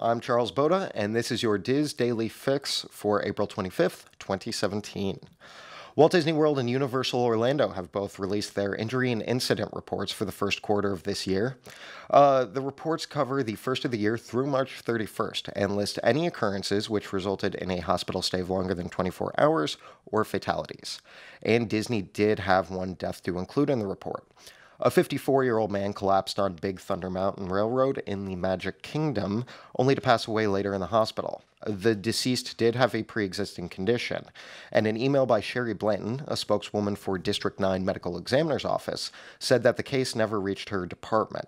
I'm Charles Boda, and this is your Diz Daily Fix for April 25th, 2017. Walt Disney World and Universal Orlando have both released their injury and incident reports for the first quarter of this year. The reports cover the first of the year through March 31st and list any occurrences which resulted in a hospital stay of longer than 24 hours or fatalities. And Disney did have one death to include in the report. A 54-year-old man collapsed on Big Thunder Mountain Railroad in the Magic Kingdom, only to pass away later in the hospital. The deceased did have a pre-existing condition, and an email by Sherry Blanton, a spokeswoman for District 9 Medical Examiner's Office, said that the case never reached her department.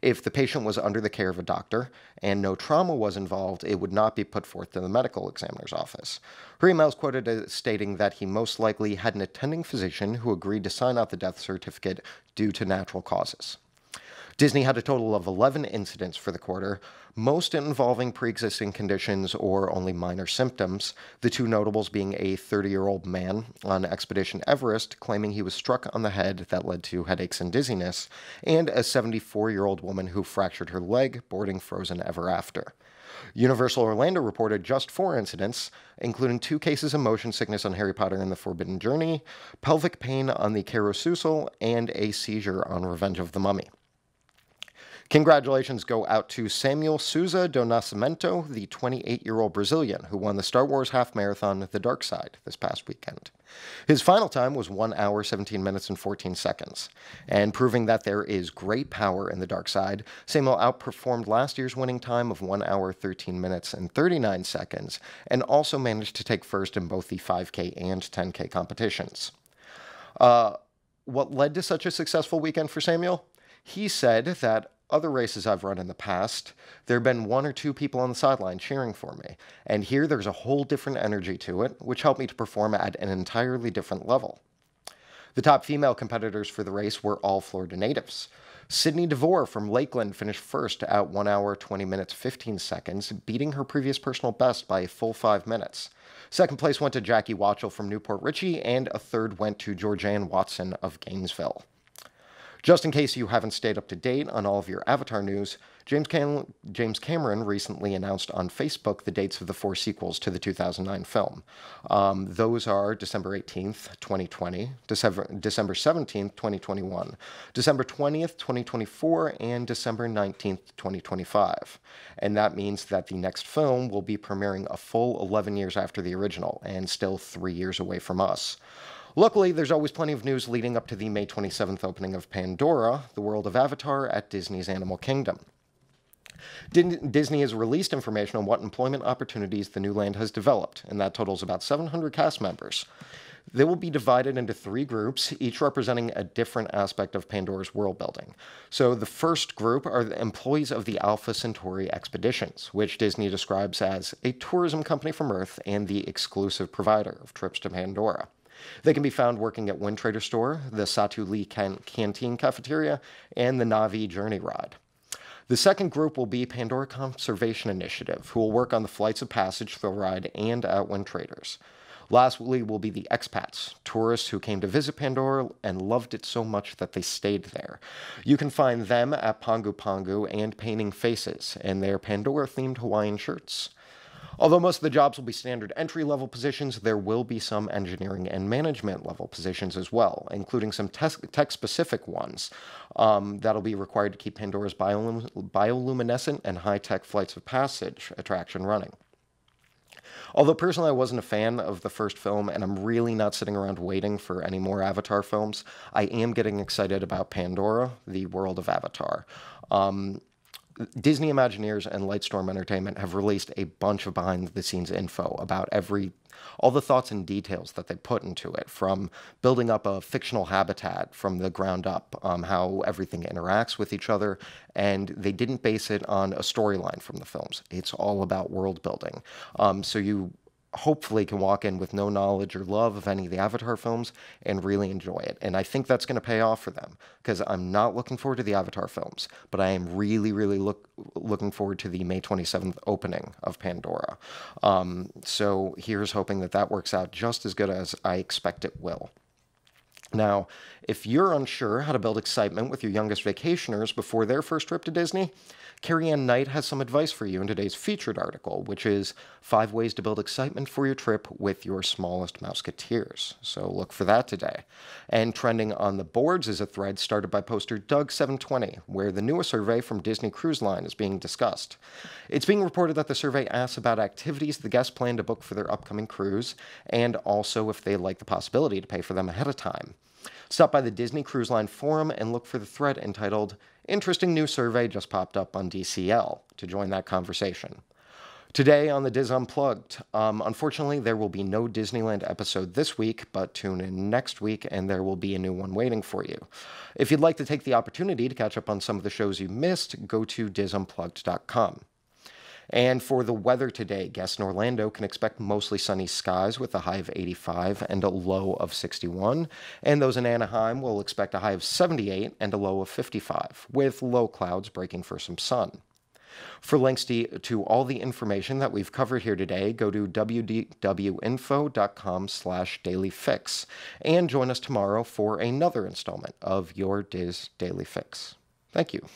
If the patient was under the care of a doctor and no trauma was involved, it would not be put forth to the medical examiner's office. Her email is quoted as stating that he most likely had an attending physician who agreed to sign out the death certificate due to natural causes. Disney had a total of 11 incidents for the quarter, most involving pre-existing conditions or only minor symptoms, the two notables being a 30-year-old man on Expedition Everest claiming he was struck on the head that led to headaches and dizziness, and a 74-year-old woman who fractured her leg boarding Frozen Ever After. Universal Orlando reported just 4 incidents, including 2 cases of motion sickness on Harry Potter and the Forbidden Journey, pelvic pain on the Carousel, and a seizure on Revenge of the Mummy. Congratulations go out to Samuel Souza do Nascimento, the 28-year-old Brazilian who won the Star Wars half marathon The Dark Side this past weekend. His final time was 1 hour, 17 minutes, and 14 seconds. And proving that there is great power in the dark side, Samuel outperformed last year's winning time of 1 hour, 13 minutes, and 39 seconds, and also managed to take first in both the 5K and 10K competitions. What led to such a successful weekend for Samuel? He said that other races I've run in the past, there have been 1 or 2 people on the sideline cheering for me, and here there's a whole different energy to it, which helped me to perform at an entirely different level. The top female competitors for the race were all Florida natives. Sydney DeVore from Lakeland finished first at 1 hour, 20 minutes, 15 seconds, beating her previous personal best by a full 5 minutes. Second place went to Jackie Watchell from Newport Richey, and a third went to Georgianne Watson of Gainesville. Just in case you haven't stayed up to date on all of your Avatar news, James Cameron recently announced on Facebook the dates of the 4 sequels to the 2009 film. Those are December 18th, 2020, December 17th, 2021, December 20th, 2024, and December 19th, 2025. And that means that the next film will be premiering a full 11 years after the original, and still 3 years away from us. Luckily, there's always plenty of news leading up to the May 27th opening of Pandora, the world of Avatar, at Disney's Animal Kingdom. Disney has released information on what employment opportunities the new land has developed, and that totals about 700 cast members. They will be divided into 3 groups, each representing a different aspect of Pandora's world building. So the first group are the employees of the Alpha Centauri Expeditions, which Disney describes as a tourism company from Earth and the exclusive provider of trips to Pandora. They can be found working at Wind Trader Store, the Satu Lee Canteen Cafeteria, and the Na'vi Journey Ride. The second group will be Pandora Conservation Initiative, who will work on the Flights of Passage thrill ride and at Wind Traders. Lastly will be the expats, tourists who came to visit Pandora and loved it so much that they stayed there. You can find them at Pongu Pongu and Painting Faces in their Pandora-themed Hawaiian shirts. Although most of the jobs will be standard entry-level positions, there will be some engineering and management-level positions as well, including some tech-specific ones that'll be required to keep Pandora's bioluminescent and high-tech Flights of Passage attraction running. Although personally I wasn't a fan of the first film, and I'm really not sitting around waiting for any more Avatar films, I am getting excited about Pandora, the world of Avatar. Disney Imagineers and Lightstorm Entertainment have released a bunch of behind-the-scenes info about all the thoughts and details that they put into it, from building up a fictional habitat from the ground up, how everything interacts with each other, and they didn't base it on a storyline from the films. It's all about world building. So you hopefully can walk in with no knowledge or love of any of the Avatar films and really enjoy it. And I think that's going to pay off for them, because I'm not looking forward to the Avatar films, but I am really, really looking forward to the May 27th opening of Pandora. So here's hoping that that works out just as good as I expect it will. Now, if you're unsure how to build excitement with your youngest vacationers before their first trip to Disney, Carrie Ann Knight has some advice for you in today's featured article, which is 5 ways to build excitement for your trip with your smallest Mouseketeers. So look for that today. And trending on the boards is a thread started by poster Doug720, where the newest survey from Disney Cruise Line is being discussed. It's being reported that the survey asks about activities the guests plan to book for their upcoming cruise, and also if they like the possibility to pay for them ahead of time. Stop by the Disney Cruise Line forum and look for the thread entitled Interesting New Survey Just Popped Up on DCL to join that conversation. Today on the Diz Unplugged, unfortunately there will be no Disneyland episode this week, but tune in next week and there will be a new one waiting for you. If you'd like to take the opportunity to catch up on some of the shows you missed, go to DizUnplugged.com. And for the weather today, guests in Orlando can expect mostly sunny skies with a high of 85 and a low of 61. And those in Anaheim will expect a high of 78 and a low of 55, with low clouds breaking for some sun. For links to all the information that we've covered here today, go to www.info.com/dailyfix and join us tomorrow for another installment of your Diz Daily Fix. Thank you.